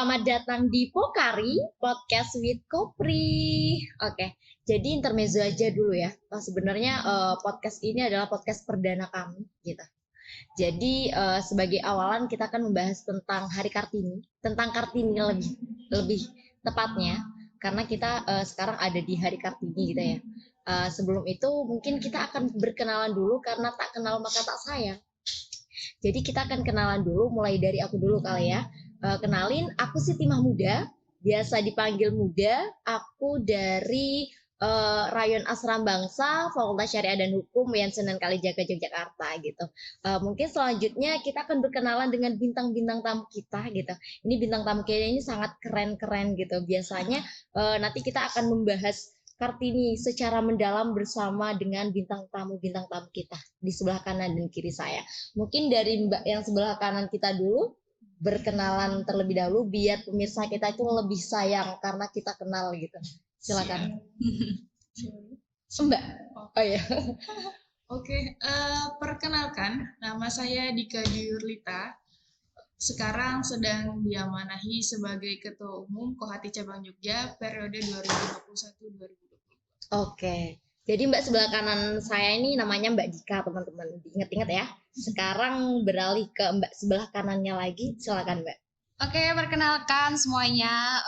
selamat datang di Pokari Podcast with Kopri. Oke, jadi intermezzo aja dulu ya. Sebenarnya podcast ini adalah podcast perdana kami gitu. Jadi sebagai awalan kita akan membahas tentang Hari Kartini, tentang Kartini lebih tepatnya, karena kita sekarang ada di Hari Kartini gitu ya. Sebelum itu mungkin kita akan berkenalan dulu karena tak kenal maka tak sayang. Jadi kita akan kenalan dulu, mulai dari aku dulu kali ya. Kenalin, aku Siti Mahmuda, biasa dipanggil Muda. Aku dari Rayon Asram Bangsa, Fakultas Syariah dan Hukum, UIN Sunan Kalijaga, Yogyakarta gitu. Mungkin selanjutnya kita akan berkenalan dengan bintang-bintang tamu kita gitu. Ini bintang tamu kita ini sangat keren-keren gitu. Biasanya nanti kita akan membahas Kartini secara mendalam bersama dengan bintang tamu kita di sebelah kanan dan kiri saya. Mungkin dari Mbak yang sebelah kanan kita dulu, berkenalan terlebih dahulu biar pemirsa kita itu lebih sayang karena kita kenal gitu. Silakan. Mbak. Oh ya. Oke, perkenalkan, nama saya Dika Jurlita. Sekarang sedang diamanahi sebagai Ketua Umum Kohati Cabang Jogja periode 2021-2022. Oke. Jadi Mbak sebelah kanan saya ini namanya Mbak Dika, teman-teman. Ingat-ingat ya. Sekarang beralih ke Mbak sebelah kanannya lagi. Silakan Mbak. Oke, perkenalkan semuanya.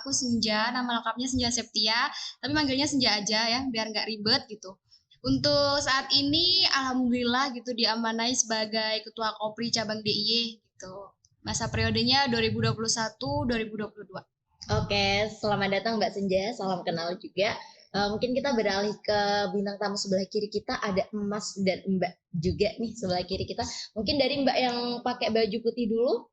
Aku Senja, nama lengkapnya Senja Septia. Tapi manggilnya Senja aja ya, biar nggak ribet gitu. Untuk saat ini, alhamdulillah gitu diamanai sebagai Ketua Kopri Cabang DIY gitu. Masa periodenya 2021-2022. Oke, selamat datang Mbak Senja. Salam kenal juga. Mungkin kita beralih ke bintang tamu sebelah kiri kita, ada Emas dan Mbak juga nih sebelah kiri kita. Mungkin dari Mbak yang pakai baju putih dulu.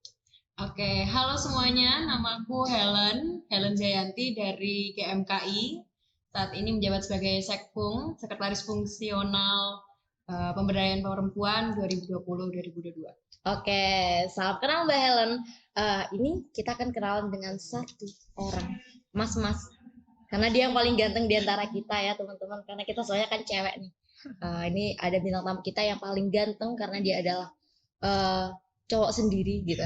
Oke, halo semuanya, namaku Helen Jayanti dari KMKI. Saat ini menjabat sebagai Sekfung, Sekretaris Fungsional Pemberdayaan Perempuan 2020-2022. Oke, salam kenal Mbak Helen. Ini kita akan kenalan dengan satu orang, Mas. Karena dia yang paling ganteng di antara kita ya teman-teman. Karena kita soalnya kan cewek nih. Ini ada bintang tamu kita yang paling ganteng karena dia adalah cowok sendiri gitu.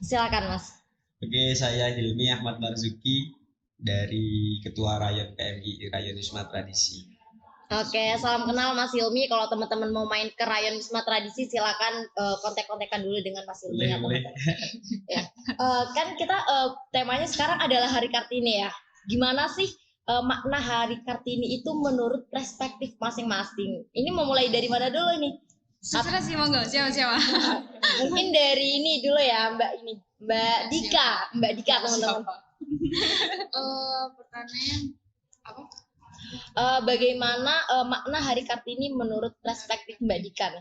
Silakan Mas. Oke, saya Hilmi Ahmad Marzuki dari Ketua Rayon PMI Rayon Wisma Tradisi. Oke, salam kenal Mas Hilmi. Kalau teman-teman mau main ke Rayon Wisma Tradisi, silakan kontak-kontakan dulu dengan Mas Hilmi. Boleh. Ya. Kan kita temanya sekarang adalah Hari Kartini ya. Gimana sih makna Hari Kartini itu menurut perspektif masing-masing? Ini mau mulai dari mana dulu nih? Terserah sih, monggo. Siapa? Mungkin dari ini dulu ya, Mbak Dika teman-teman. Pertanyaan apa? Bagaimana makna Hari Kartini menurut perspektif Mbak Dika?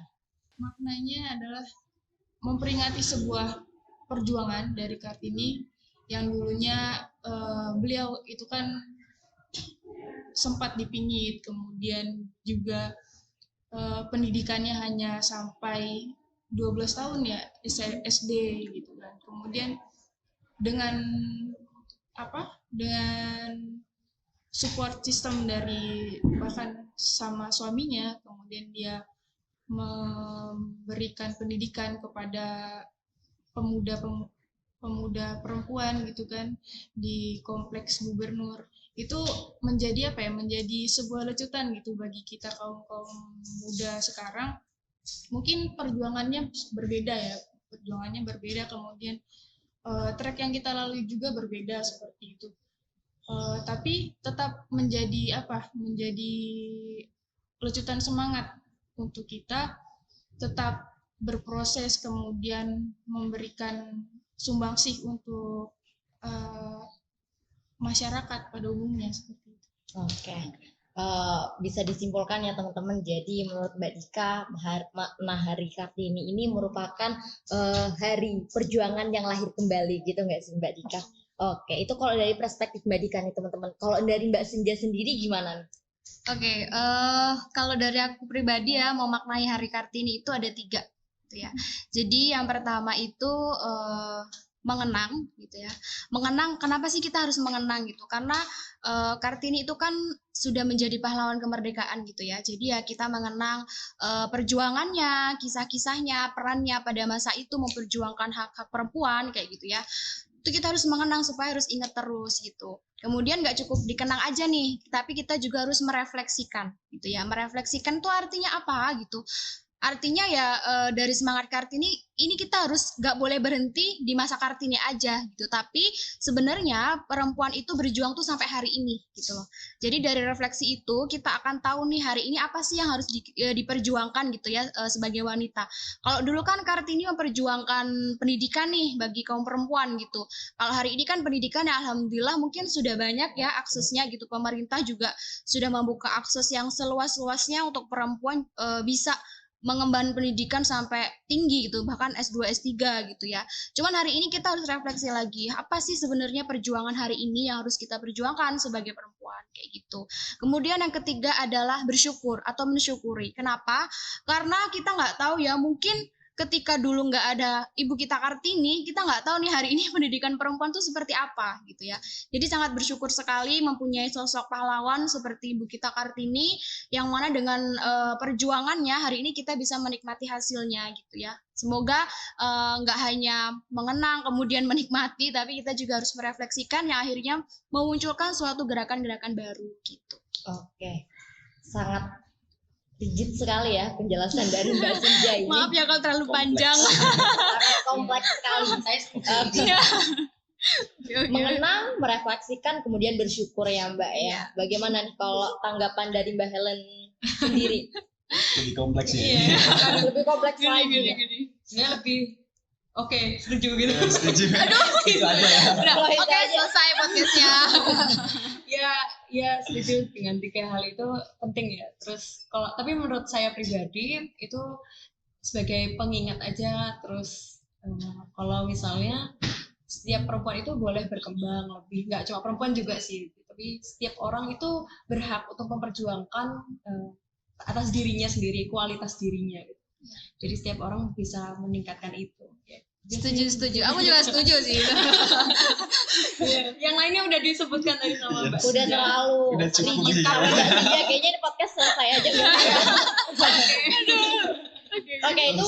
Maknanya adalah memperingati sebuah perjuangan dari Kartini yang dulunya beliau itu kan sempat dipingit, kemudian juga pendidikannya hanya sampai 12 tahun ya, SD gitu kan. Kemudian dengan support system dari bahkan sama suaminya, kemudian dia memberikan pendidikan kepada pemuda perempuan gitu kan di kompleks gubernur. Itu menjadi menjadi sebuah lecutan gitu bagi kita kaum muda sekarang. Mungkin perjuangannya berbeda, kemudian track yang kita lalui juga berbeda seperti itu. Tapi tetap menjadi lecutan semangat untuk kita tetap berproses, kemudian memberikan sumbangsih untuk masyarakat pada umumnya seperti itu. Oke. Bisa disimpulkan ya teman-teman. Jadi menurut Mbak Dika, makna Hari Kartini ini merupakan hari perjuangan yang lahir kembali gitu nggak sih Mbak Dika? Oke, itu kalau dari perspektif Mbak Dika nih teman-teman. Kalau dari Mbak Senja sendiri gimana nih? Oke, kalau dari aku pribadi ya, memaknai Hari Kartini itu ada 3 gitu ya. Jadi yang pertama itu mengenang gitu ya. Mengenang, kenapa sih kita harus mengenang gitu? Karena Kartini itu kan sudah menjadi pahlawan kemerdekaan gitu ya. Jadi ya kita mengenang perjuangannya, kisah-kisahnya, perannya pada masa itu memperjuangkan hak-hak perempuan kayak gitu ya. itu kita harus mengenang supaya harus ingat terus gitu. Kemudian nggak cukup dikenang aja nih, tapi kita juga harus merefleksikan gitu ya. Merefleksikan tuh artinya apa gitu. Artinya ya dari semangat Kartini ini kita harus nggak boleh berhenti di masa Kartini aja gitu. Tapi sebenarnya perempuan itu berjuang tuh sampai hari ini gitu loh. Jadi dari refleksi itu kita akan tahu nih hari ini apa sih yang harus diperjuangkan gitu ya sebagai wanita. Kalau dulu kan Kartini memperjuangkan pendidikan nih bagi kaum perempuan gitu. Kalau hari ini kan pendidikan ya alhamdulillah mungkin sudah banyak ya aksesnya gitu. Pemerintah juga sudah membuka akses yang seluas-luasnya untuk perempuan bisa mengemban pendidikan sampai tinggi gitu, bahkan S2, S3 gitu ya. Cuman hari ini kita harus refleksi lagi, apa sih sebenarnya perjuangan hari ini yang harus kita perjuangkan sebagai perempuan, kayak gitu. Kemudian yang ketiga adalah bersyukur atau mensyukuri. Kenapa? Karena kita nggak tahu ya, mungkin ketika dulu nggak ada Ibu kita Kartini, kita nggak tahu nih hari ini pendidikan perempuan tuh seperti apa gitu ya. Jadi sangat bersyukur sekali mempunyai sosok pahlawan seperti Ibu kita Kartini, yang mana dengan perjuangannya hari ini kita bisa menikmati hasilnya gitu ya. Semoga nggak hanya mengenang kemudian menikmati, tapi kita juga harus merefleksikan yang akhirnya memunculkan suatu gerakan-gerakan baru gitu. Oke, sangat rigid sekali ya penjelasan dari Mbak Senja ini. Maaf ya kalau terlalu panjang. Sangat kompleks sekali. Iya. Mengenang, merefleksikan, kemudian bersyukur ya Mbak ya. Bagaimana nih kalau tanggapan dari Mbak Helen sendiri? Lebih kompleks ya. Lebih kompleks lagi ya. Sebenarnya lebih oke, setuju gitu. Setuju. Itu aja ya. Kalau itu Oke, aja. selesai podcastnya. Ya setuju dengan 3 hal itu penting ya. Terus tapi menurut saya pribadi itu sebagai pengingat aja. Terus kalau misalnya setiap perempuan itu boleh berkembang lebih, nggak cuma perempuan juga sih, tapi setiap orang itu berhak untuk memperjuangkan atas dirinya sendiri, kualitas dirinya gitu. Jadi setiap orang bisa meningkatkan itu. Setuju. Aku juga setuju sih. Yang lainnya udah disebutkan tadi sama Mbak. Udah terlalu Udah cukup rigid sih. kamu dan Senja. Kayaknya ini podcast selesai aja. Oke, itu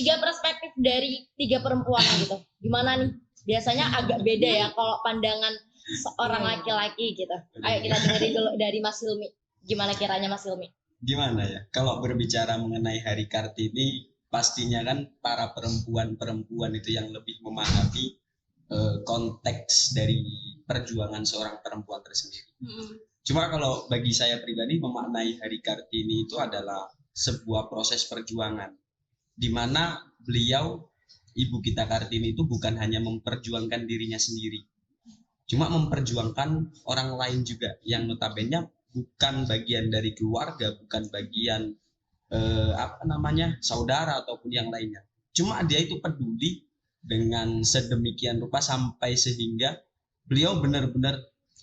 3 perspektif dari 3 perempuan gitu. Gimana nih? Biasanya agak beda ya kalau pandangan seorang laki-laki gitu. Ayo kita dengerin dulu dari Mas Hilmi. Gimana kiranya Mas Hilmi? Gimana ya? Kalau berbicara mengenai Hari Kartini, pastinya kan para perempuan-perempuan itu yang lebih memahami konteks dari perjuangan seorang perempuan tersendiri. Cuma kalau bagi saya pribadi memaknai Hari Kartini itu adalah sebuah proses perjuangan, di mana beliau, Ibu kita Kartini itu bukan hanya memperjuangkan dirinya sendiri, cuma memperjuangkan orang lain juga yang notabene bukan bagian dari keluarga, bukan bagian saudara ataupun yang lainnya. Cuma dia itu peduli dengan sedemikian rupa sampai sehingga beliau benar-benar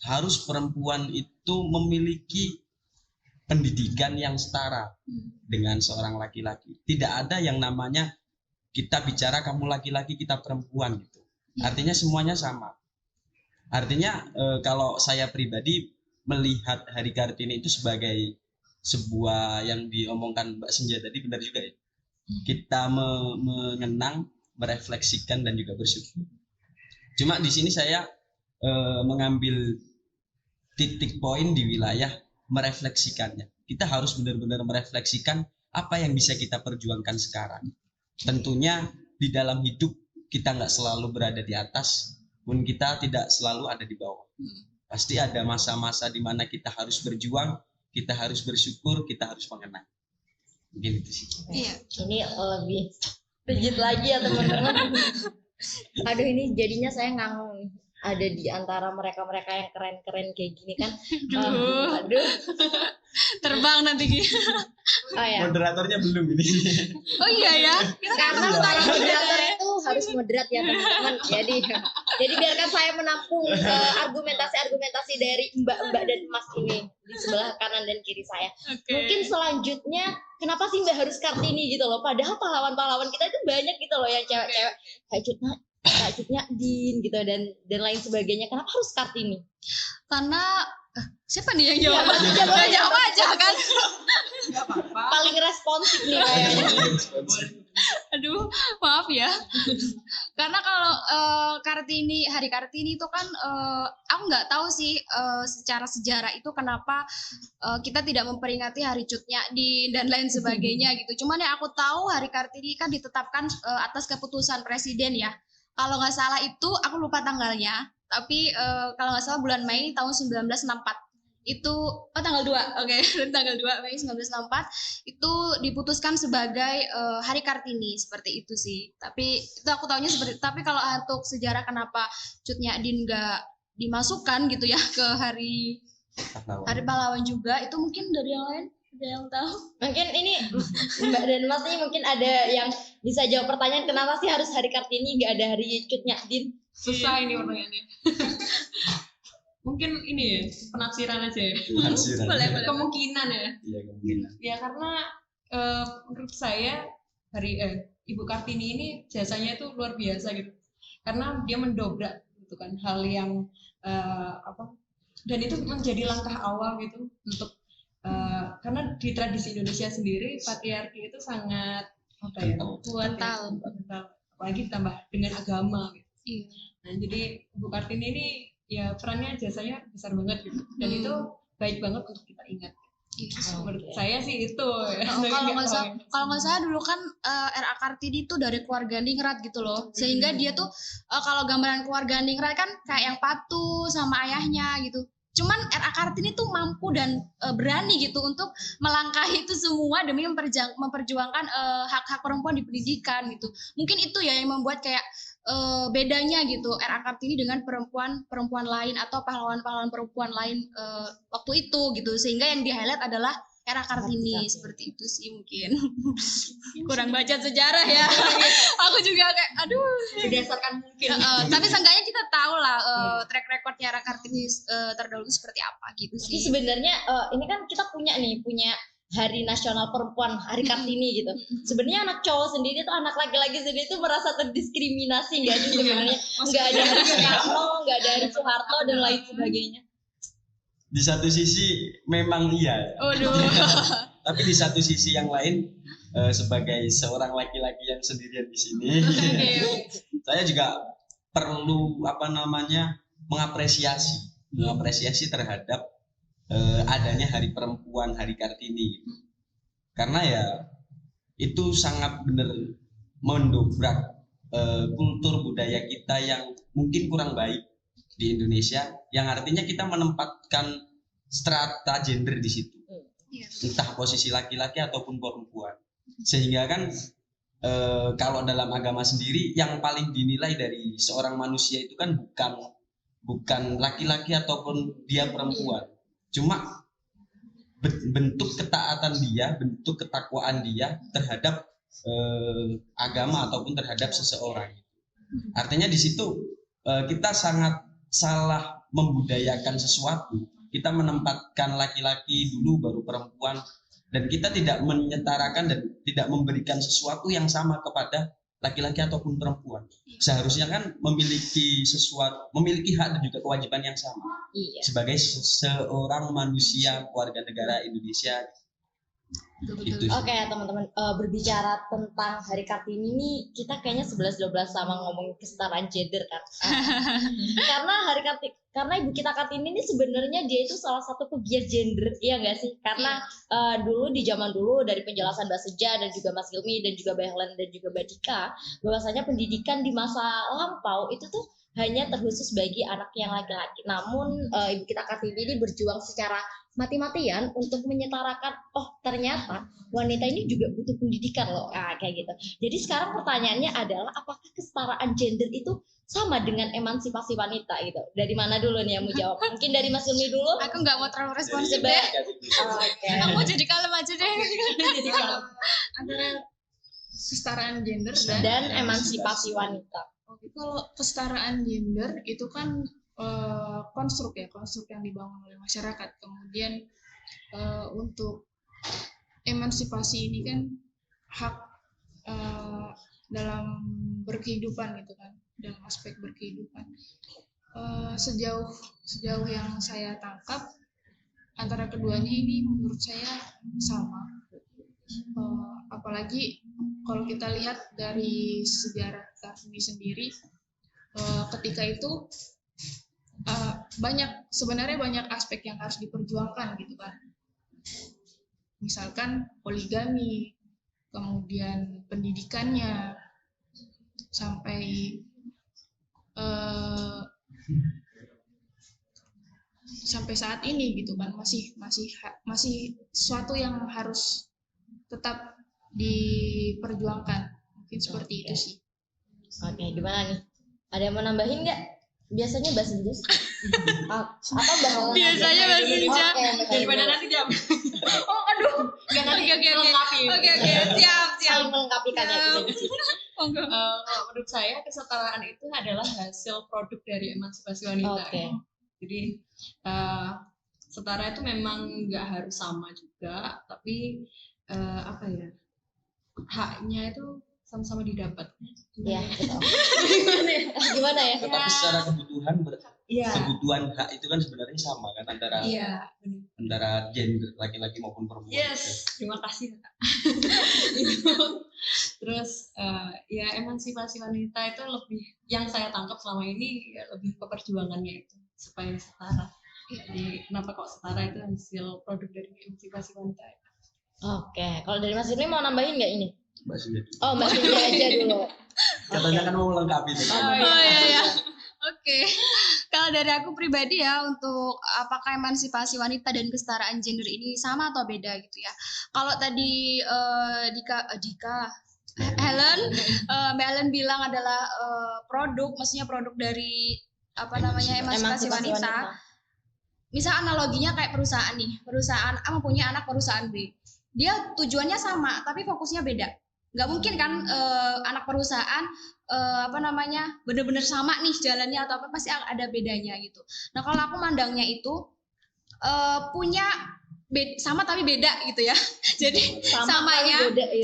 harus perempuan itu memiliki pendidikan yang setara dengan seorang laki-laki. Tidak ada yang namanya kita bicara kamu laki-laki kita perempuan gitu. Artinya semuanya sama. Artinya kalau saya pribadi melihat Hari Kartini itu sebagai sebuah yang diomongkan Mbak Senja tadi benar juga ya. Kita mengenang, merefleksikan dan juga bersyukur. Cuma di sini saya mengambil titik poin di wilayah merefleksikannya. Kita harus benar-benar merefleksikan apa yang bisa kita perjuangkan sekarang. Tentunya di dalam hidup kita nggak selalu berada di atas, pun kita tidak selalu ada di bawah. Pasti ada masa-masa di mana kita harus berjuang, kita harus bersyukur, kita harus mengenang. Mungkin itu sih. Iya. Ini lebih rigid lagi ya teman-teman. Aduh, ini jadinya saya nganggung nih. Ada di antara mereka-mereka yang keren-keren kayak gini kan. Aduh. Terbang nanti gitu. Oh ya. Moderatornya belum ini. Oh iya ya. Karena saya moderator itu harus moderat ya teman-teman. Jadi biarkan saya menampung argumentasi-argumentasi dari mbak-mbak dan mas ini di sebelah kanan dan kiri saya. Mungkin selanjutnya kenapa sih Mbak harus Kartini gitu loh? Padahal pahlawan-pahlawan kita itu banyak gitu loh yang cewek-cewek Kak Cutnya Din gitu dan lain sebagainya. Kenapa harus Kartini? Karena Siapa nih yang jawab? Ya, Nggak jawab aja kan? Nggak apa-apa. Paling responsif nih kayaknya. Aduh, maaf ya. Karena kalau Hari Kartini itu kan aku nggak tahu sih secara sejarah itu kenapa kita tidak memperingati Hari Cut Nyadin dan lain sebagainya gitu. Cuman yang aku tahu Hari Kartini kan ditetapkan atas keputusan presiden ya. Kalau nggak salah itu aku lupa tanggalnya, tapi kalau nggak salah bulan Mei tahun 1964. Itu tanggal 2. Oke. Tanggal 2 Mei 1964 itu diputuskan sebagai Hari Kartini, seperti itu sih. Tapi itu aku taunya seperti itu. Tapi kalau untuk sejarah kenapa Cut Nyadin nggak dimasukkan gitu ya ke Hari Pahlawan juga, itu mungkin dari yang lain ada yang tahu. Mungkin ini Mbak dan Mas ini mungkin ada yang bisa jawab pertanyaan kenapa sih harus Hari Kartini nggak ada Hari Cut Nyadin? Susah ini pertanyaannya. Mungkin ini ya, penafsiran aja ya. Boleh. Kemungkinan ya. Iya, kemungkinan. Ya karena menurut saya Ibu Kartini ini jasanya itu luar biasa gitu. Karena dia mendobrak gitu kan hal yang dan itu menjadi langkah awal gitu untuk karena di tradisi Indonesia sendiri patriarki itu sangat kuat ya, kental. Apalagi ditambah dengan agama gitu. Iya. Nah, jadi Ibu Kartini ini ya perannya jasanya besar banget gitu. Dan itu baik banget untuk kita ingat. Menurut saya sih itu ya. Kalau nggak salah dulu kan R.A. Kartini itu dari keluarga ningrat gitu loh, sehingga dia tuh kalau gambaran keluarga ningrat kan kayak yang patuh sama ayahnya gitu. Cuman R.A. Kartini tuh mampu dan berani gitu untuk melangkahi itu semua demi memperjuangkan hak-hak perempuan di pendidikan gitu. Mungkin itu ya yang membuat kayak bedanya gitu R.A. Kartini dengan perempuan lain atau pahlawan-pahlawan perempuan lain waktu itu gitu, sehingga yang di highlight adalah R.A. Kartini. Seperti itu sih mungkin. Kurang baca sejarah ya. Aku juga kayak aduh, berdasarkan mungkin tapi seenggaknya kita tahu lah track recordnya R.A. Kartini terdahulu seperti apa gitu Jadi sih. sebenarnya ini kan kita punya Hari Nasional Perempuan, Hari Kartini gitu. Sebenarnya anak cowok sendiri tuh, anak laki-laki sendiri tuh merasa terdiskriminasi nggak sih sebenarnya? Nggak ada Hari Soekarno, nggak ada Hari Soeharto dan lain sebagainya. Di satu sisi memang iya. Tapi di satu sisi yang lain sebagai seorang laki-laki yang sendirian di sini, saya juga perlu mengapresiasi terhadap adanya Hari Perempuan, Hari Kartini, karena ya itu sangat benar mendobrak kultur budaya kita yang mungkin kurang baik di Indonesia, yang artinya kita menempatkan strata gender di situ, entah posisi laki-laki ataupun perempuan, sehingga kan kalau dalam agama sendiri yang paling dinilai dari seorang manusia itu kan bukan laki-laki ataupun dia perempuan. Cuma bentuk ketaatan dia, bentuk ketakwaan dia terhadap agama ataupun terhadap seseorang. Artinya di situ kita sangat salah membudayakan sesuatu. Kita menempatkan laki-laki dulu baru perempuan, dan kita tidak menyetarakan dan tidak memberikan sesuatu yang sama kepada laki-laki ataupun perempuan. Seharusnya kan memiliki hak dan juga kewajiban yang sama. Iya. Sebagai seorang manusia warga negara Indonesia. Gitu. Oke teman-teman, berbicara tentang Hari Kartini ini kita kayaknya 11-12 sama ngomongin kesetaraan gender kan. Karena Ibu kita Kartini ini sebenarnya dia itu salah satu pegiat gender, iya nggak sih? Karena dulu di zaman dulu dari penjelasan Mbak Seja dan juga Mas Hilmi dan juga Mbak Helen dan juga Mbak Dika, bahwasanya pendidikan di masa lampau itu tuh hanya terkhusus bagi anak yang laki-laki. Namun Ibu kita Kartini ini berjuang secara mati-matian untuk menyetarakan, oh ternyata wanita ini juga butuh pendidikan loh, kayak gitu. Jadi sekarang pertanyaannya adalah apakah kesetaraan gender itu sama dengan emansipasi wanita gitu? Dari mana dulu nih yang mau jawab? Mungkin dari Mas Ilmi dulu. Aku nggak mau terlalu responsif deh. Aku mau jadi kalem aja deh. Jadi kalau antara kesetaraan gender dan emansipasi wanita. Kalau kesetaraan gender itu kan konstruk yang dibangun oleh masyarakat. Kemudian untuk emansipasi ini kan hak dalam berkehidupan gitu kan, dalam aspek berkehidupan. Sejauh yang saya tangkap antara keduanya ini menurut saya sama. Apalagi kalau kita lihat dari sejarah Kartini sendiri, ketika itu sebenarnya banyak aspek yang harus diperjuangkan gitu kan. Misalkan poligami, kemudian pendidikannya, sampai saat ini gitu kan masih sesuatu yang harus tetap diperjuangkan, mungkin seperti itu sih. Oke, gimana nih? Ada yang mau nambahin nggak? Biasanya bahasa Inggris. Apa bakalan? Biasanya bahasa Inggris. Daripada nanti jam. Oh, aduh. Gak nanti melengkapi. Oke, siap. Saling melengkapi kan ya kita di sini. Kalau menurut saya kesetaraan itu adalah hasil produk dari emansipasi wanita. Oke. Jadi setara itu memang nggak harus sama juga, tapi haknya itu sama-sama didapat. Iya, betul. Gimana ya? Tetapi secara kebutuhan Iya. kebutuhan hak itu kan sebenarnya sama kan antara Iya. antara gender laki-laki maupun perempuan. Yes, terima kasih Kak. Terus ya emansipasi wanita itu lebih, yang saya tangkap selama ini ya lebih ke perjuangannya itu supaya setara. Jadi kenapa kok setara itu hasil produk dari emansipasi wanita? Oke, kalau dari Mas Irmi mau nambahin nggak ini? Mbak Sinja dulu. Oh, Mbak Sinja aja dulu. Katanya kan mau melengkapi nih. Oh iya. Oke. Kalau dari aku pribadi ya, untuk apakah emansipasi wanita dan kesetaraan gender ini sama atau beda gitu ya. Kalau tadi Helen, Mbak Helen bilang adalah maksudnya produk dari emansipasi wanita. Misal analoginya kayak perusahaan nih, perusahaan A mempunyai anak perusahaan B. Dia tujuannya sama, tapi fokusnya beda. Nggak mungkin kan anak perusahaan benar-benar sama nih jalannya atau apa, pasti ada bedanya gitu. Nah kalau aku mandangnya itu sama tapi beda gitu ya. Jadi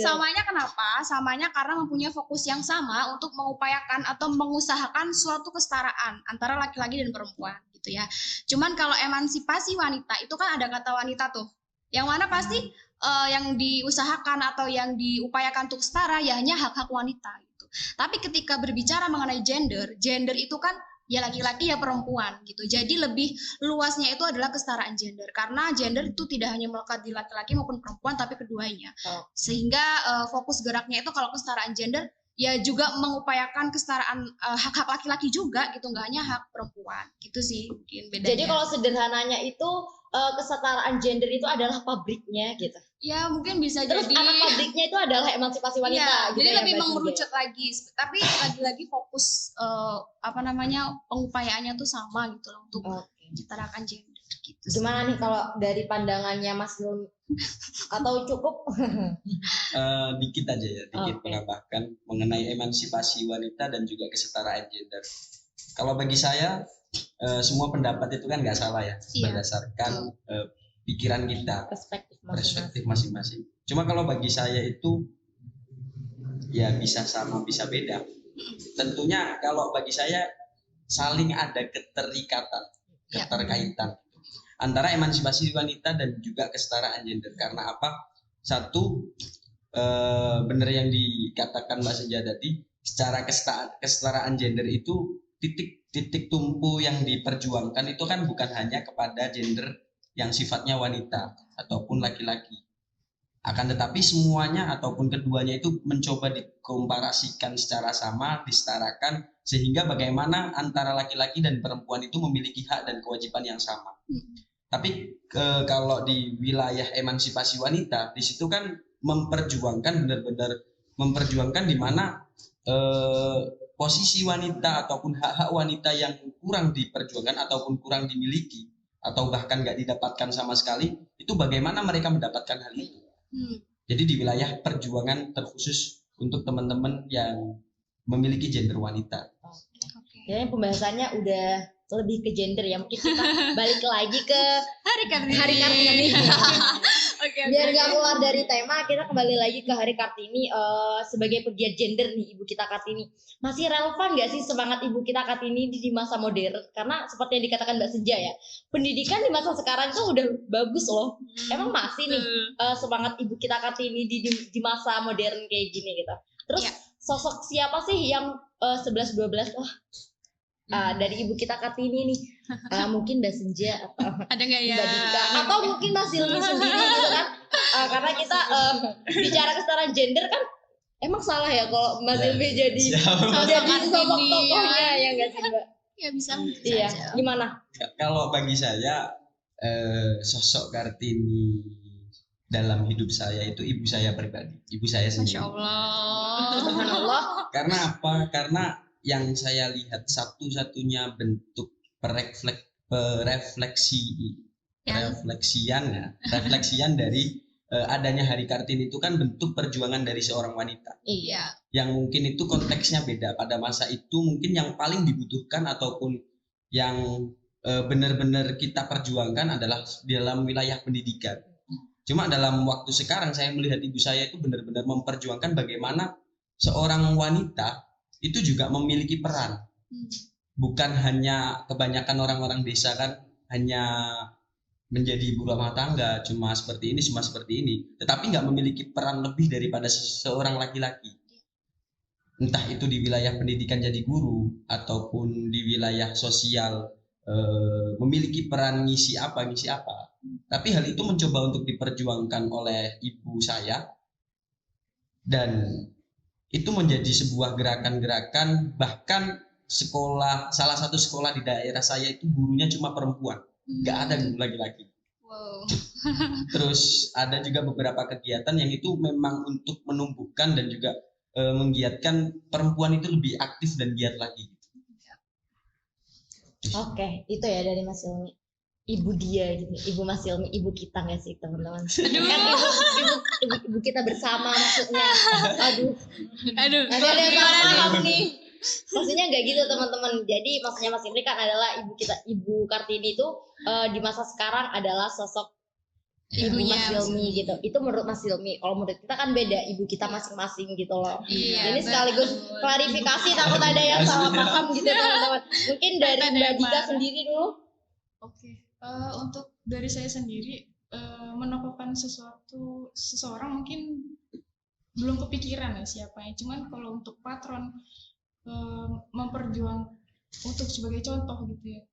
samanya kenapa? Samanya karena mempunyai fokus yang sama untuk mengupayakan atau mengusahakan suatu kesetaraan antara laki-laki dan perempuan gitu ya. Cuman kalau emansipasi wanita itu kan ada kata wanita tuh. Yang mana pasti yang diusahakan atau yang diupayakan untuk setara ya hanya hak-hak wanita gitu. Tapi ketika berbicara mengenai gender itu kan ya laki-laki ya perempuan gitu. Jadi lebih luasnya itu adalah kesetaraan gender, karena gender itu tidak hanya melekat di laki-laki maupun perempuan tapi keduanya. Sehingga fokus geraknya itu kalau kesetaraan gender ya juga mengupayakan kesetaraan hak-hak laki-laki juga gitu, nggak hanya hak perempuan gitu sih mungkin bedanya. Jadi kalau sederhananya itu kesetaraan gender itu adalah pabriknya gitu. Ya mungkin bisa Terus jadi anak pabriknya itu adalah emansipasi wanita. Ya, gitu jadi ya, lebih Mbak mengerucut Sinja. lagi. Tapi lagi-lagi fokus pengupayaannya tuh sama gitu loh untuk Oke. menciptakan gender gitu. sih. Gimana nih kalau dari pandangannya Mas Nur atau cukup? Dikit aja ya, dikit Oke. menambahkan mengenai emansipasi wanita dan juga kesetaraan gender. Kalau bagi saya semua pendapat itu kan nggak salah ya, Iya. berdasarkan pikiran kita, Perspektif perspektif masing-masing. Cuma kalau bagi saya itu ya bisa sama bisa beda. Tentunya kalau bagi saya saling ada keterkaitan antara emansipasi wanita dan juga kesetaraan gender. Karena apa? Satu, benar yang dikatakan Mbak Senja tadi, secara kesetaraan gender itu titik tumpu yang diperjuangkan itu kan bukan hanya kepada gender yang sifatnya wanita ataupun laki-laki. Akan tetapi semuanya ataupun keduanya itu mencoba dikomparasikan secara sama, disetarakan, sehingga bagaimana antara laki-laki dan perempuan itu memiliki hak dan kewajiban yang sama. Tapi kalau di wilayah emansipasi wanita, di situ kan memperjuangkan benar-benar memperjuangkan di mana posisi wanita ataupun hak-hak wanita yang kurang diperjuangkan ataupun kurang dimiliki atau bahkan nggak didapatkan sama sekali, itu bagaimana mereka mendapatkan hal itu. Jadi di wilayah perjuangan terkhusus untuk teman-teman yang memiliki gender wanita. Jadi pembahasannya udah lebih ke gender ya. Mungkin kita balik lagi ke Hari Kartini. Hari Kartini. Biar nggak keluar dari tema, kita kembali lagi ke Hari Kartini. Sebagai pegiat gender nih, Ibu kita Kartini, masih relevan nggak sih semangat Ibu kita Kartini di masa modern? Karena seperti yang dikatakan Mbak Senja ya, pendidikan di masa sekarang itu udah bagus loh. Emang masih nih semangat Ibu kita Kartini di masa modern kayak gini gitu. Terus sosok siapa sih yang 11-12 dari Ibu kita Kartini nih? Mungkin Mbak Senja atau Ada nggak ya? Mbak Dika, atau mungkin Mas Silmi sendiri gitu kan. Karena kita bicara kesetaraan gender kan, emang salah ya kalau Mas Silmi jadi sosok tokohnya ya nggak sih Mbak? Ya bisa Iya, saja. gimana? Kalau bagi saya sosok Kartini dalam hidup saya itu ibu saya pribadi, ibu saya sendiri. Masya Allah. Subhanallah. Karena apa? Karena yang saya lihat satu-satunya bentuk refleksian dari adanya Hari Kartini itu kan bentuk perjuangan dari seorang wanita. Iya. Yang mungkin itu konteksnya beda. Pada masa itu mungkin yang paling dibutuhkan ataupun yang benar-benar kita perjuangkan adalah di dalam wilayah pendidikan. Cuma dalam waktu sekarang saya melihat ibu saya itu benar-benar memperjuangkan bagaimana seorang wanita itu juga memiliki peran. Bukan hanya kebanyakan orang-orang desa kan hanya menjadi ibu rumah tangga, cuma seperti ini, tetapi nggak memiliki peran lebih daripada seorang laki-laki. Entah itu di wilayah pendidikan jadi guru ataupun di wilayah sosial memiliki peran ngisi apa. Tapi hal itu mencoba untuk diperjuangkan oleh ibu saya, dan itu menjadi sebuah gerakan-gerakan. Bahkan salah satu sekolah di daerah saya itu gurunya cuma perempuan, nggak ada guru laki-laki. Wow. Terus ada juga beberapa kegiatan yang itu memang untuk menumbuhkan dan juga menggiatkan perempuan itu lebih aktif dan giat lagi. Oke, itu ya dari Mas Silmi. Ibu dia gitu, ibu Mas Silmi, ibu kita nggak sih teman-teman? Kan ibu kita bersama maksudnya. Aduh. Ada yang salah paham nih. Maksudnya nggak gitu teman-teman. Jadi maksudnya Mas Silmi kan adalah ibu kita, Ibu Kartini itu di masa sekarang adalah sosok ibu Mas Silmi gitu. Itu menurut Mas Silmi. Kalau menurut kita kan beda, ibu kita masing-masing gitu loh. Iya, Ini sekaligus klarifikasi, takut ada yang salah paham gitu teman-teman. Mungkin dari Mbak Dika sendiri dulu. Oke. Untuk dari saya sendiri menokohkan seseorang mungkin belum kepikiran ya siapanya. Cuman kalau untuk patron memperjuang untuk sebagai contoh gitu ya.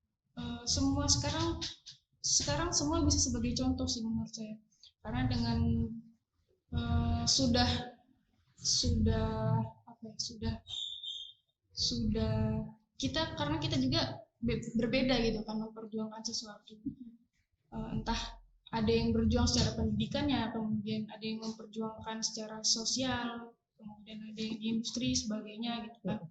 Semua sekarang semua bisa sebagai contoh sih menurut saya. Karena dengan sudah kita, karena kita juga berbeda gitu kan memperjuangkan sesuatu. Entah ada yang berjuang secara pendidikannya, kemudian ada yang memperjuangkan secara sosial, kemudian ada yang di industri sebagainya gitu kan.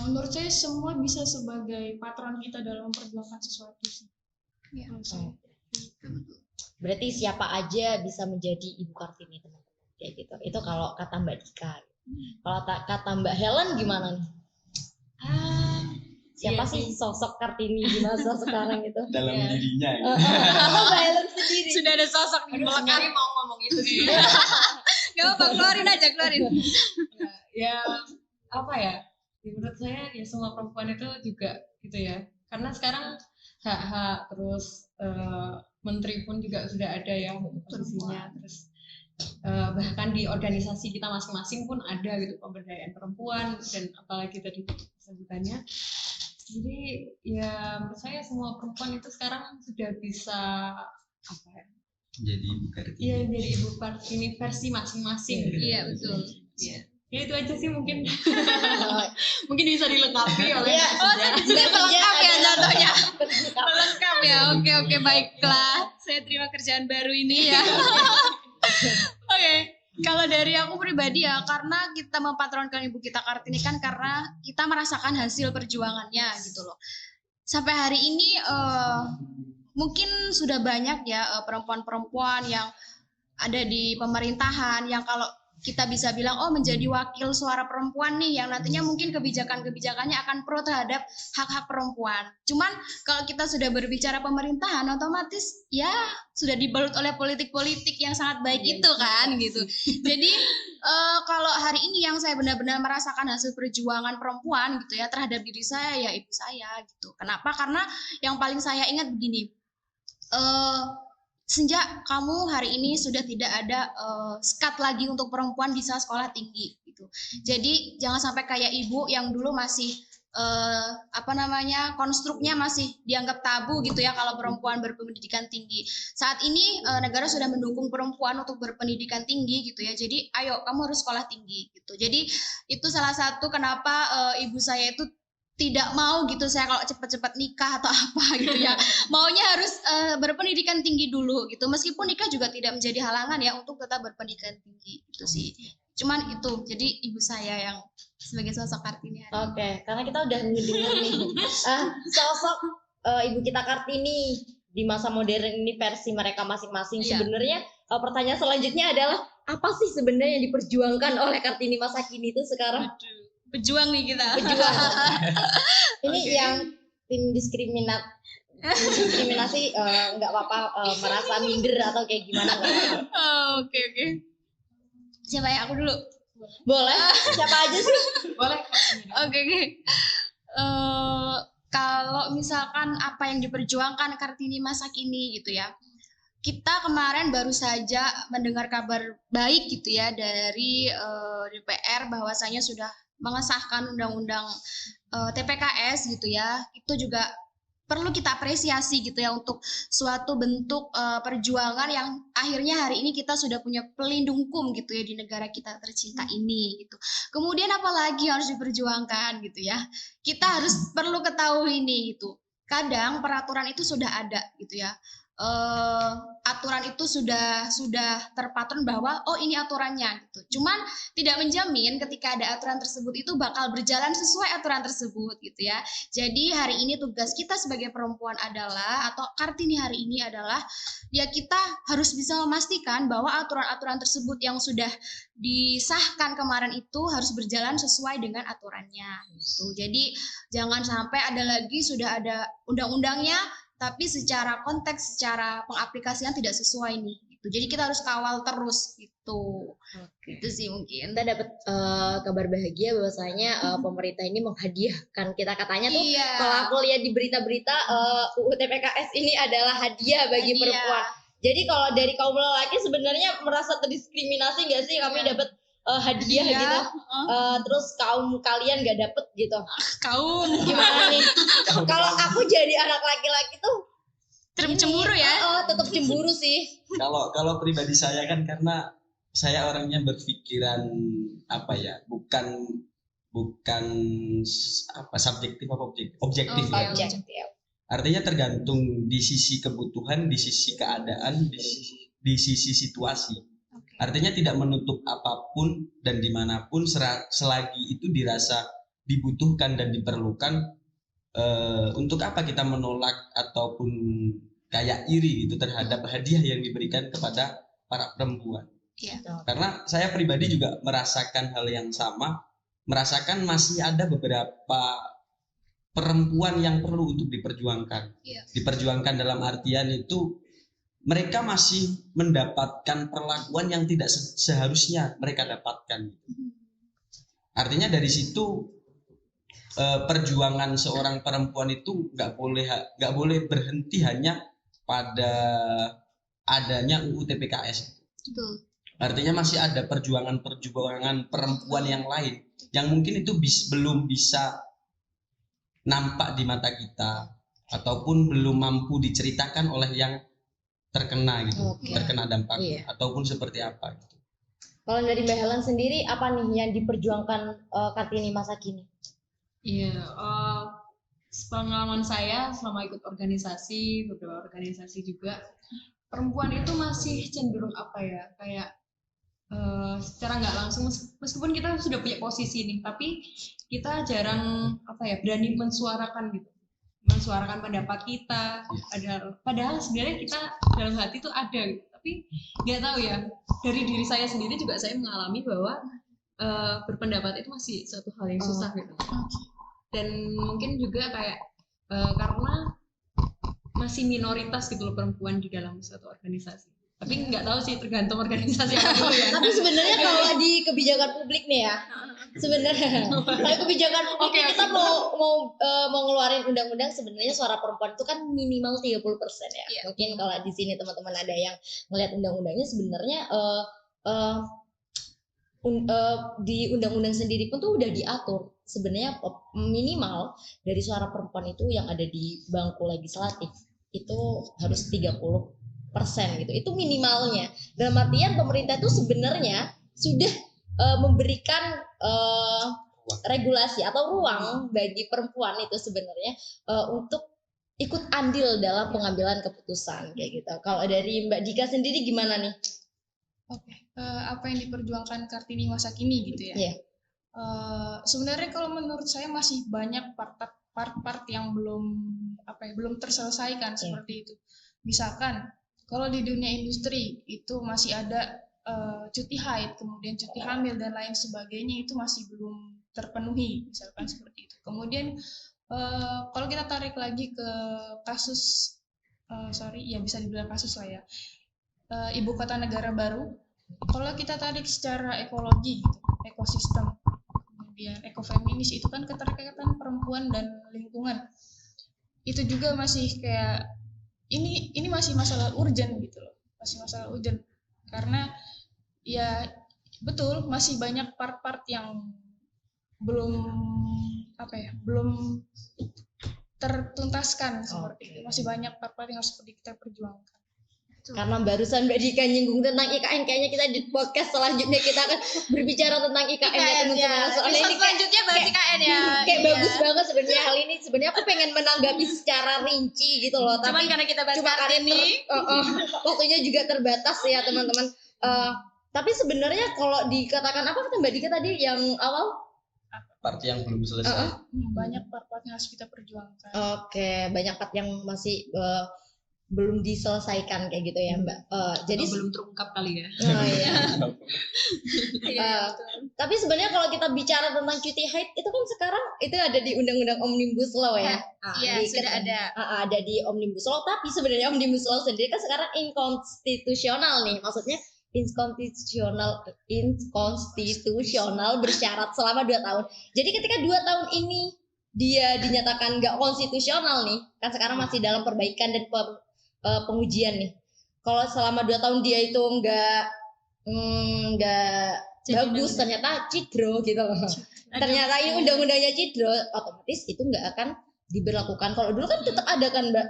Menurut saya semua bisa sebagai patron kita dalam memperjuangkan sesuatu sih. Ya. Berarti siapa aja bisa menjadi Ibu Kartini teman-teman kayak gitu. Itu kalau kata Mbak Dika. Kalau kata Mbak Helen gimana nih? Siapa sih sosok Kartini di masa sekarang itu? Dalam dirinya. Atau Mbak Helen sendiri? Sudah ada sosok nih melekat. mau ngomong itu sih. Gak apa-apa, keluarin. Ya apa ya? Menurut saya ya semua perempuan itu juga gitu ya. Karena sekarang hak-hak terus menteri pun juga sudah ada ya posisinya. Terus bahkan di organisasi kita masing-masing pun ada gitu pemberdayaan perempuan, dan apalagi tadi sebutannya. Jadi ya menurut saya semua perempuan itu sekarang sudah bisa apa ya? Jadi Ibu Kartini. Iya, jadi Ibu Kartini versi masing-masing. Gitu. Iya, betul. Iya. Ya itu aja sih mungkin. Mungkin bisa dilengkapi oleh Lengkap ya jatuhnya. Lengkap ya. Oke, baiklah. Saya terima kerjaan baru ini ya. Oke. Kalau dari aku pribadi ya, karena kita mempatronkan Ibu kita Kartini kan karena kita merasakan hasil perjuangannya gitu loh. Sampai hari ini mungkin sudah banyak ya perempuan-perempuan yang ada di pemerintahan yang kalau kita bisa bilang oh menjadi wakil suara perempuan nih yang nantinya mungkin kebijakannya akan pro terhadap hak-hak perempuan. Cuman kalau kita sudah berbicara pemerintahan otomatis ya sudah dibalut oleh politik-politik yang sangat baik itu kan gitu. Jadi kalau hari ini yang saya benar-benar merasakan hasil perjuangan perempuan gitu ya terhadap diri saya ya ibu saya gitu. Kenapa? Karena yang paling saya ingat begini. Sejak kamu hari ini sudah tidak ada sekat lagi untuk perempuan bisa sekolah tinggi gitu. Jadi jangan sampai kayak ibu yang dulu masih konstruknya masih dianggap tabu gitu ya kalau perempuan berpendidikan tinggi. Saat ini negara sudah mendukung perempuan untuk berpendidikan tinggi gitu ya. Jadi ayo kamu harus sekolah tinggi gitu. Jadi itu salah satu kenapa ibu saya itu tidak mau gitu saya kalau cepat-cepat nikah atau apa gitu ya. Maunya harus berpendidikan tinggi dulu gitu. Meskipun nikah juga tidak menjadi halangan ya untuk tetap berpendidikan tinggi gitu sih. Cuman itu. Jadi ibu saya yang sebagai sosok Kartini. Oke, karena kita udah ngedengar nih sosok ibu kita Kartini di masa modern ini versi mereka masing-masing. Iya. Sebenarnya pertanyaan selanjutnya adalah apa sih sebenarnya yang diperjuangkan oleh Kartini masa kini itu sekarang? Pejuang nih kita. Pejuang. Ini yang tim diskriminasi nggak apa-apa merasa minder atau kayak gimana nggak apa-apa. Oke. Siapa ya? Aku dulu. Boleh, siapa aja sih? Boleh. Oke. Kalau misalkan apa yang diperjuangkan Kartini masa kini gitu ya. Kita kemarin baru saja mendengar kabar baik gitu ya dari DPR bahwasanya sudah mengesahkan undang-undang TPKS gitu ya. Itu juga perlu kita apresiasi gitu ya untuk suatu bentuk perjuangan yang akhirnya hari ini kita sudah punya pelindung hukum gitu ya di negara kita tercinta ini gitu. Kemudian apalagi harus diperjuangkan gitu ya. Kita harus perlu ketahui ini gitu. Kadang peraturan itu sudah ada gitu ya. Aturan itu sudah terpatron bahwa oh ini aturannya gitu. Cuman tidak menjamin ketika ada aturan tersebut itu bakal berjalan sesuai aturan tersebut gitu ya. Jadi hari ini tugas kita sebagai perempuan adalah atau Kartini hari ini adalah ya kita harus bisa memastikan bahwa aturan-aturan tersebut yang sudah disahkan kemarin itu harus berjalan sesuai dengan aturannya gitu. Jadi jangan sampai ada lagi sudah ada undang-undangnya tapi secara konteks, secara pengaplikasian tidak sesuai nih. Gitu. Jadi kita harus kawal terus gitu. Oke. Itu sih mungkin. Kita dapat kabar bahagia bahwasanya pemerintah ini menghadiahkan kita katanya tuh. Iya. Kalau aku lihat di berita-berita UU TPKS ini adalah hadiah bagi perempuan. Jadi kalau dari kaum lelaki sebenarnya merasa terdiskriminasi nggak sih kami dapat hadiah gitu. Terus kaum kalian nggak dapet gitu. Kaum Gimana nih? Kalau aku jadi anak laki-laki tuh cemburu ya? Tetap cemburu sih. Kalau pribadi saya kan karena saya orangnya berpikiran apa ya, bukan subjektif apa objektif ya. Objektif. Artinya tergantung di sisi kebutuhan, di sisi keadaan, di sisi situasi. Artinya tidak menutup apapun dan dimanapun selagi itu dirasa dibutuhkan dan diperlukan. Untuk apa kita menolak ataupun kayak iri gitu terhadap hadiah yang diberikan kepada para perempuan. Iya. Karena saya pribadi juga merasakan hal yang sama, merasakan masih ada beberapa perempuan yang perlu untuk diperjuangkan. Iya. Diperjuangkan dalam artian itu mereka masih mendapatkan perlakuan yang tidak seharusnya mereka dapatkan. Artinya dari situ perjuangan seorang perempuan itu nggak boleh berhenti hanya pada adanya UU TPKS. Betul. Artinya masih ada perjuangan perempuan yang lain yang mungkin itu belum bisa nampak di mata kita ataupun belum mampu diceritakan oleh yang terkena gitu, terkena dampak ataupun seperti apa gitu. Kalau dari Mbak Helen sendiri apa nih yang diperjuangkan Kartini masa kini? Iya, pengalaman saya selama ikut beberapa organisasi juga, perempuan itu masih cenderung apa ya, kayak secara nggak langsung meskipun kita sudah punya posisi nih, tapi kita jarang berani mensuarakan pendapat kita. Padahal sebenarnya kita dalam hati itu ada gitu. Tapi nggak tahu ya, dari diri saya sendiri juga saya mengalami bahwa berpendapat itu masih suatu hal yang susah gitu. Dan mungkin juga kayak karena masih minoritas gitu loh perempuan di dalam suatu organisasi. Tapi nggak tahu sih, tergantung organisasi apa dulu ya. Tapi sebenarnya kalau di kebijakan publik nih ya, sebenarnya kalau kebijakan publik Oke. kita mau ngeluarin undang-undang, sebenarnya suara perempuan itu kan minimal 30% ya. Iya. Mungkin kalau di sini teman-teman ada yang melihat undang-undangnya, sebenarnya di undang-undang sendiri pun tuh udah diatur sebenarnya minimal dari suara perempuan itu yang ada di bangku legislatif itu harus 30% gitu. Itu minimalnya. Dalam artian pemerintah itu sebenarnya sudah memberikan regulasi atau ruang bagi perempuan itu sebenarnya untuk ikut andil dalam pengambilan keputusan kayak gitu. Kalau dari Mbak Dika sendiri gimana nih? Oke, apa yang diperjuangkan Kartini masa kini gitu ya? Iya. Sebenarnya kalau menurut saya masih banyak part-part yang belum terselesaikan seperti itu. Misalkan kalau di dunia industri itu masih ada cuti haid, kemudian cuti hamil dan lain sebagainya itu masih belum terpenuhi, misalkan seperti itu. Kemudian kalau kita tarik lagi ke kasus, bisa dibilang kasus lah ya. Ibu kota negara baru, kalau kita tarik secara ekologi gitu, ekosistem, kemudian ekofeminis, itu kan keterkaitan perempuan dan lingkungan, itu juga masih kayak ini masih masalah urgent gitu loh, masih masalah urgent karena ya betul masih banyak part-part yang belum tertuntaskan seperti itu, masih banyak part-part yang harus kita perjuangkan. Karena barusan Mbak Dika nyinggung tentang IKN, kayaknya kita di podcast selanjutnya kita akan berbicara tentang IKN ya teman-teman. Soalnya ini selanjutnya bahas IKN ya. kayak bagus banget sebenarnya hal ini. Sebenarnya aku pengen menanggapi secara rinci gitu loh, Cuman tapi karena kita bahas cuma Kartini, waktunya juga terbatas ya teman-teman. Tapi sebenarnya kalau dikatakan apa kata Mbak Dika tadi yang awal? Part yang belum selesai. Banyak part-part yang harus kita perjuangkan. Oke, banyak part yang masih belum diselesaikan kayak gitu ya Mbak. Jadi Atau belum terungkap kali ya. oh, iya. Iya, betul. Tapi sebenarnya kalau kita bicara tentang cuti haid itu kan sekarang itu ada di Undang-Undang Omnibus Law ya. Iya, Di- sudah ada. Ada di Omnibus Law, tapi sebenarnya Omnibus Law sendiri kan sekarang inkonstitusional nih. Maksudnya inkonstitusional bersyarat selama 2 tahun. Jadi ketika 2 tahun ini dia dinyatakan nggak konstitusional nih, kan sekarang masih dalam perbaikan dan pengujian nih. Kalau selama 2 tahun dia itu nggak bagus, ternyata cidro gitu loh. Ternyata ini undang-undangnya cidro, otomatis itu nggak akan diberlakukan. Kalau dulu kan tetap ada kan Mbak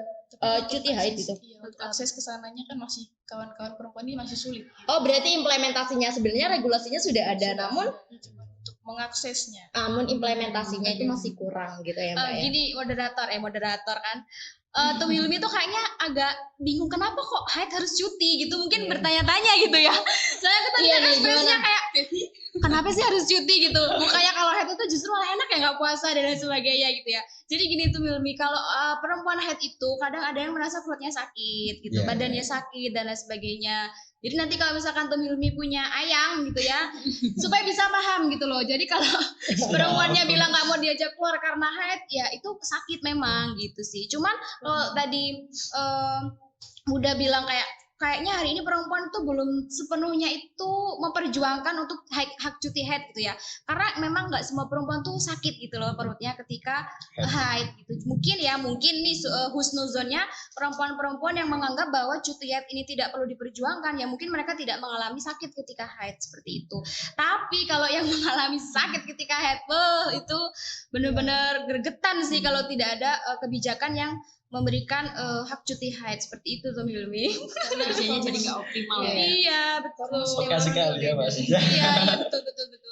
cuti haid gitu. Iya, untuk akses ke sananya kan masih kawan-kawan perempuan ini masih sulit. Oh berarti implementasinya sebenarnya regulasinya sudah ada, namun Cuma untuk mengaksesnya. implementasinya itu masih kurang gitu ya Mbak ya. Gini moderator kan. Tuh Wilmi tuh kayaknya agak bingung kenapa kok haid harus cuti gitu, mungkin bertanya-tanya gitu ya. Soalnya aku tadi Iya kan nih, ekspresinya gimana? kayak kenapa sih harus cuti gitu. Bukannya kalau haid itu justru malah enak ya nggak puasa dan lain sebagainya gitu ya. Jadi gini tuh Wilmi, kalau perempuan haid itu kadang ada yang merasa perutnya sakit gitu, Iya. badannya sakit dan lain sebagainya. Jadi nanti kalau misalkan Tom Hilmi punya ayang gitu ya, supaya bisa paham gitu loh. Jadi kalau perempuannya bilang nggak mau diajak keluar karena haid, ya itu sakit memang gitu sih. Cuman kalau tadi Muda bilang kayaknya hari ini perempuan tuh belum sepenuhnya itu memperjuangkan untuk hak cuti haid gitu ya. Karena memang nggak semua perempuan tuh sakit gitu loh perutnya ketika haid gitu. Mungkin nih husnuzonnya perempuan-perempuan yang menganggap bahwa cuti haid ini tidak perlu diperjuangkan, ya mungkin mereka tidak mengalami sakit ketika haid seperti itu. Tapi kalau yang mengalami sakit ketika haid, itu benar-benar gregetan sih kalau tidak ada kebijakan yang memberikan hak cuti haid seperti itu tuh Hilmi. Kerjanya jadi nggak optimal ya. Iya betul. Peka sekali ya Mas. Iya betul.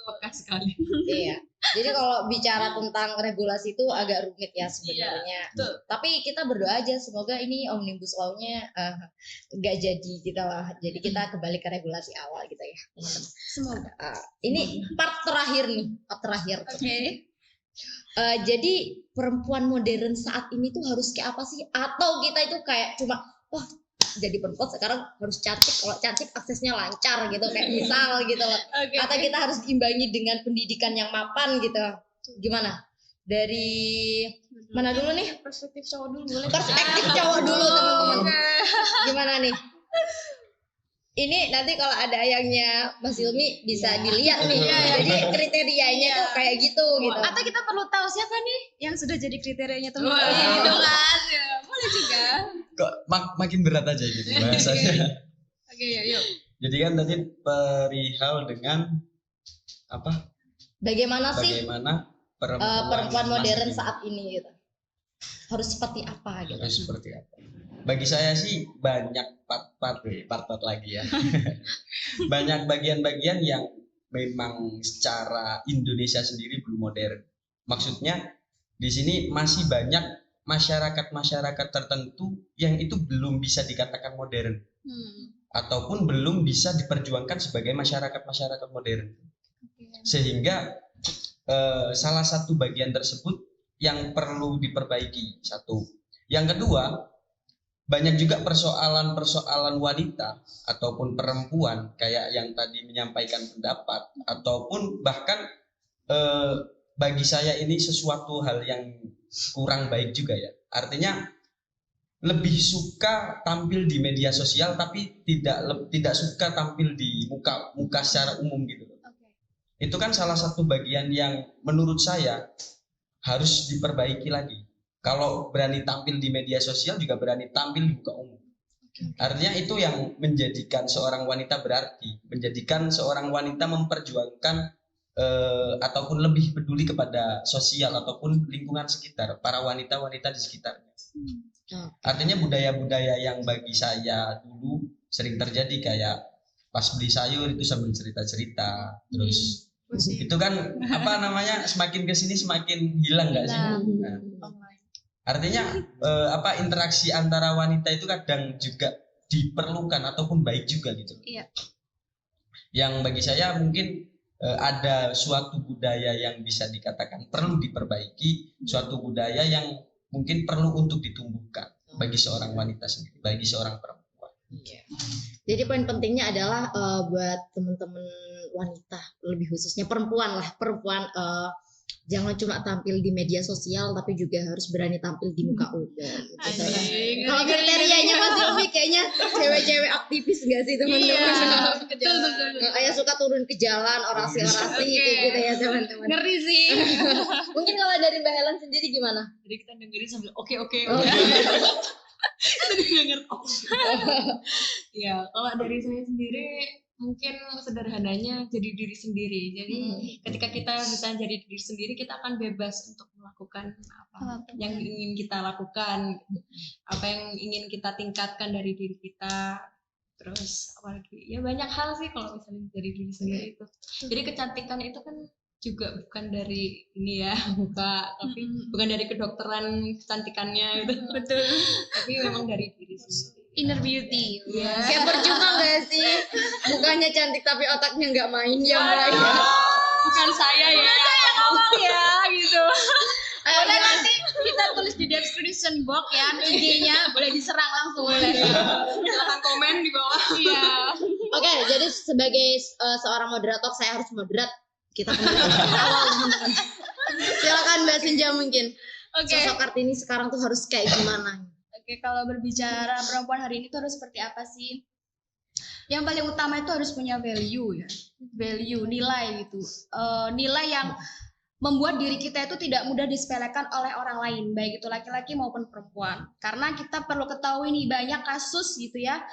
Peka sekali. Iya. Jadi kalau bicara tentang regulasi itu agak rumit ya sebenarnya. betul. Tapi kita berdoa aja semoga ini Omnibus Law-nya nggak jadi gitu lah. Jadi kita kembali ke regulasi awal gitu ya, teman-teman. Semoga. Ini part terakhir nih, Oke. Jadi perempuan modern saat ini tuh harus kayak apa sih? Atau kita itu kayak cuma jadi perempuan sekarang harus cantik, kalau cantik aksesnya lancar gitu kayak misal gitu loh. Atau kita harus diimbangi dengan pendidikan yang mapan gitu. Gimana? Dari mana dulu nih? Perspektif cowok dulu boleh. Perspektif cowok dulu teman-teman. Gimana nih? Ini nanti kalau ada ayangnya Mas Hilmi bisa dilihat nih. Jadi kriterianya tuh kayak gitu gitu. Atau kita perlu tahu siapa nih yang sudah jadi kriterianya teman-teman. Wah. Gitu kan. Ya, boleh juga. Kok makin berat aja gitu bahasanya. Oke, yuk. Jadi kan tadi perihal dengan apa? Bagaimana sih Bagaimana perempuan modern masa saat ini gitu? Harus seperti apa gitu? harus seperti apa? Bagi saya sih banyak part-part lagi ya. Banyak bagian-bagian yang memang secara Indonesia sendiri belum modern. Maksudnya di sini masih banyak masyarakat-masyarakat tertentu yang itu belum bisa dikatakan modern ataupun belum bisa diperjuangkan sebagai masyarakat-masyarakat modern. Sehingga salah satu bagian tersebut yang perlu diperbaiki satu. Yang kedua, banyak juga persoalan-persoalan wanita ataupun perempuan kayak yang tadi menyampaikan pendapat ataupun bahkan bagi saya ini sesuatu hal yang kurang baik juga ya. Artinya lebih suka tampil di media sosial tapi tidak suka tampil di muka secara umum gitu. Itu kan salah satu bagian yang menurut saya harus diperbaiki lagi. Kalau berani tampil di media sosial juga berani tampil di muka umum. Artinya itu yang menjadikan seorang wanita berarti, menjadikan seorang wanita memperjuangkan ataupun lebih peduli kepada sosial ataupun lingkungan sekitar, para wanita-wanita di sekitarnya. Artinya budaya-budaya yang bagi saya dulu sering terjadi kayak pas beli sayur itu sambil cerita-cerita, terus itu kan apa namanya semakin kesini semakin hilang nggak sih? Nah, artinya interaksi antara wanita itu kadang juga diperlukan ataupun baik juga gitu. Iya. Yang bagi saya mungkin ada suatu budaya yang bisa dikatakan perlu diperbaiki, suatu budaya yang mungkin perlu untuk ditumbuhkan bagi seorang wanita sendiri, bagi seorang perempuan. Jadi poin pentingnya adalah buat teman-teman wanita, lebih khususnya perempuan jangan cuma tampil di media sosial tapi juga harus berani tampil di muka umum. Gitu. Kalau kriterianya Mas Hilmi kayaknya cewek-cewek aktivis nggak sih teman-teman? Betul. Kayak suka turun ke jalan orasi-orasi gitu ya teman-teman. Ngeri sih. Mungkin kalau dari Mbak Helen sendiri gimana? Jadi kita dengerin sambil oke. Ya, kalau dari saya sendiri mungkin sederhananya jadi diri sendiri. Jadi ketika kita bisa jadi diri sendiri, kita akan bebas untuk melakukan apa yang ingin kita lakukan, apa yang ingin kita tingkatkan dari diri kita. Terus apalagi ya banyak hal sih kalau misalnya dari diri sendiri itu. Jadi kecantikan itu kan juga bukan dari ini ya, tapi bukan dari kedokteran kecantikannya gitu. Betul. Tapi memang dari diri sendiri. Inner beauty. Iya. Kayak percuma nggak sih? Mukanya cantik tapi otaknya nggak main ya Mbak. Bukan saya ya. Ngomong ya gitu. Ayo, Boleh nanti kita tulis di description box ya IG-nya, boleh diserang langsung boleh. Silahkan komen di bawah. Iya. Oke, jadi sebagai seorang moderator saya harus moderat. Kita kembali ke awal teman-teman. Silakan Mbak Senja mungkin. Oke. Sosok Kartini sekarang tuh harus kayak gimana? Oke, kalau berbicara perempuan hari ini tuh harus seperti apa sih? Yang paling utama itu harus punya value ya. Value, nilai gitu. Nilai yang membuat diri kita itu tidak mudah disepelekan oleh orang lain, baik itu laki-laki maupun perempuan. Karena kita perlu ketahui nih banyak kasus gitu ya,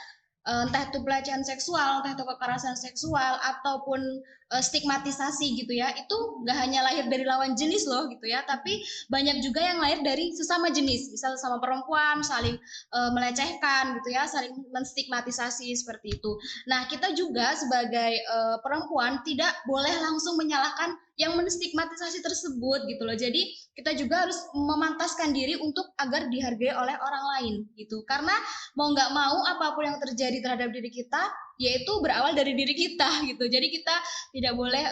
entah itu pelecehan seksual, entah itu kekerasan seksual, ataupun stigmatisasi gitu ya, itu nggak hanya lahir dari lawan jenis loh gitu ya, tapi banyak juga yang lahir dari sesama jenis, misal sama perempuan saling melecehkan gitu ya, saling menstigmatisasi seperti itu. Nah kita juga sebagai perempuan tidak boleh langsung menyalahkan yang menstigmatisasi tersebut gitu loh. Jadi kita juga harus memantaskan diri untuk agar dihargai oleh orang lain gitu. Karena mau nggak mau apapun yang terjadi terhadap diri kita, yaitu berawal dari diri kita gitu. Jadi kita tidak boleh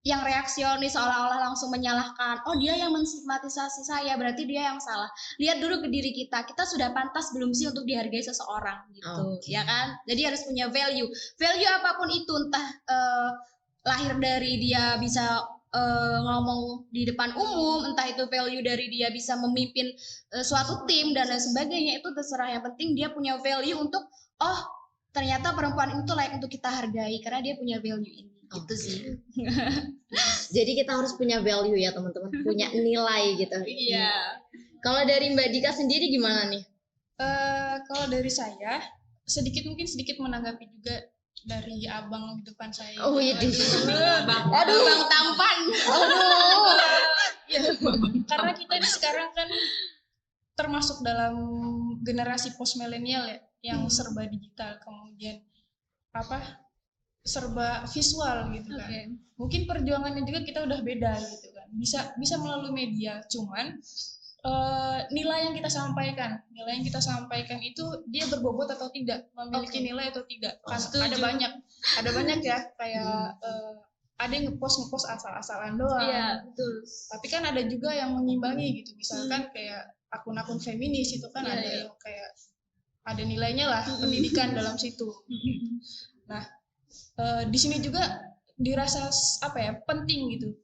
yang reaksionis seolah-olah langsung menyalahkan. Oh, dia yang menstigmatisasi saya, berarti dia yang salah. Lihat dulu ke diri kita sudah pantas belum sih untuk dihargai seseorang gitu, ya kan? Jadi harus punya value apapun itu, entah lahir dari dia bisa ngomong di depan umum, entah itu value dari dia bisa memimpin suatu tim dan lain sebagainya, itu terserah. Yang penting dia punya value untuk ternyata perempuan itu layak untuk kita hargai karena dia punya value ini. Gitu sih. Jadi kita harus punya value ya teman-teman, punya nilai gitu. Iya. Kalau dari Mbak Dika sendiri gimana nih? Kalau dari saya sedikit menanggapi juga dari abang di depan saya. Oh iya, aduh, bang tampan. Ya, karena kita ini sekarang kan termasuk dalam generasi post milenial ya, yang serba digital, kemudian serba visual gitu kan. Okay. Mungkin perjuangannya juga kita udah beda gitu kan. Bisa melalui media, cuman nilai yang kita sampaikan itu dia berbobot atau tidak, memiliki nilai atau tidak. Kan ada banyak ya, kayak ada yang ngepost asal-asalan doang. Iya, betul. Tapi kan ada juga yang mengimbangi gitu. Misalkan kayak akun-akun feminis itu kan ada yang kayak ada nilainya lah, pendidikan dalam situ. Nah, di sini juga dirasa penting gitu,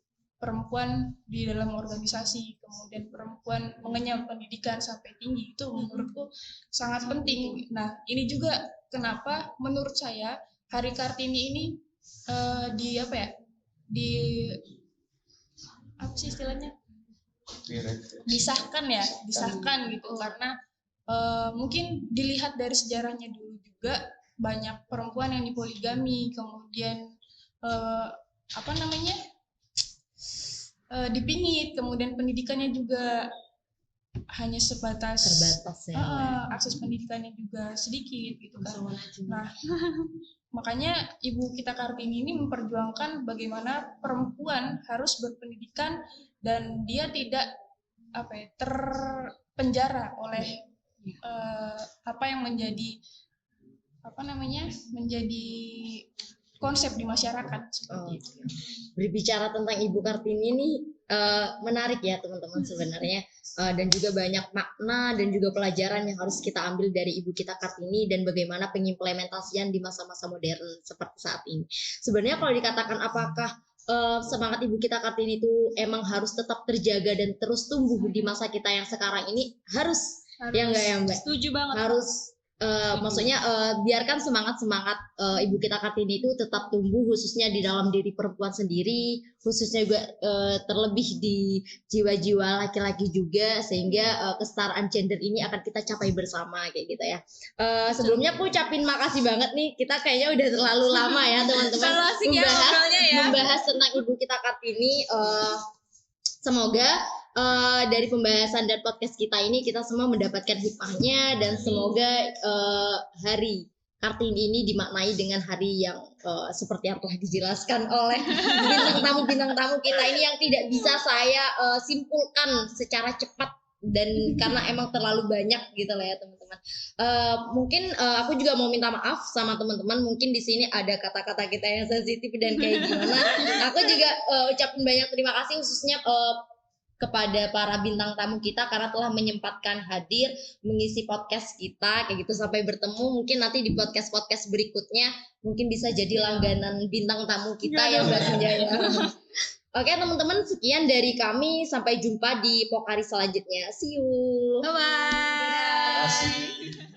perempuan di dalam organisasi, kemudian perempuan mengenyam pendidikan sampai tinggi, itu menurutku sangat penting. Nah, ini juga kenapa menurut saya Hari Kartini ini disahkan gitu, karena mungkin dilihat dari sejarahnya dulu juga banyak perempuan yang dipoligami, kemudian dipingit, kemudian pendidikannya juga hanya terbatas ya. Akses pendidikannya juga sedikit gitu kan. Nah, makanya Ibu kita Kartini ini memperjuangkan bagaimana perempuan harus berpendidikan dan dia tidak terpenjara oleh apa yang menjadi konsep di masyarakat seperti itu. Berbicara tentang Ibu Kartini ini menarik ya teman-teman sebenarnya, dan juga banyak makna dan juga pelajaran yang harus kita ambil dari Ibu kita Kartini dan bagaimana pengimplementasian di masa-masa modern seperti saat ini. Sebenarnya kalau dikatakan apakah semangat Ibu kita Kartini itu emang harus tetap terjaga dan terus tumbuh di masa kita yang sekarang ini, harus. Ya enggak ya Mbak? Setuju banget. Harus. Maksudnya biarkan semangat Ibu kita Kartini itu tetap tumbuh, khususnya di dalam diri perempuan sendiri, khususnya juga terlebih di jiwa-jiwa laki-laki juga, sehingga kesetaraan gender ini akan kita capai bersama kayak gitu ya. Sebelumnya aku ucapin makasih banget nih, kita kayaknya udah terlalu lama ya teman-teman membahas tentang Ibu kita Kartini. Semoga dari pembahasan dan podcast kita ini kita semua mendapatkan hikmahnya, dan semoga Hari Kartini ini dimaknai dengan hari yang seperti yang telah dijelaskan oleh bintang tamu kita ini, yang tidak bisa saya simpulkan secara cepat dan karena emang terlalu banyak gitu lah ya teman-teman. Mungkin aku juga mau minta maaf sama teman-teman, mungkin di sini ada kata-kata kita yang sensitif dan kayak gimana. Aku juga ucapin banyak terima kasih khususnya kepada para bintang tamu kita karena telah menyempatkan hadir mengisi podcast kita kayak gitu. Sampai bertemu mungkin nanti di podcast berikutnya, mungkin bisa jadi langganan bintang tamu kita ya Mbak Senjaya. Oke teman-teman, sekian dari kami, sampai jumpa di Pokari selanjutnya. See you. Bye bye.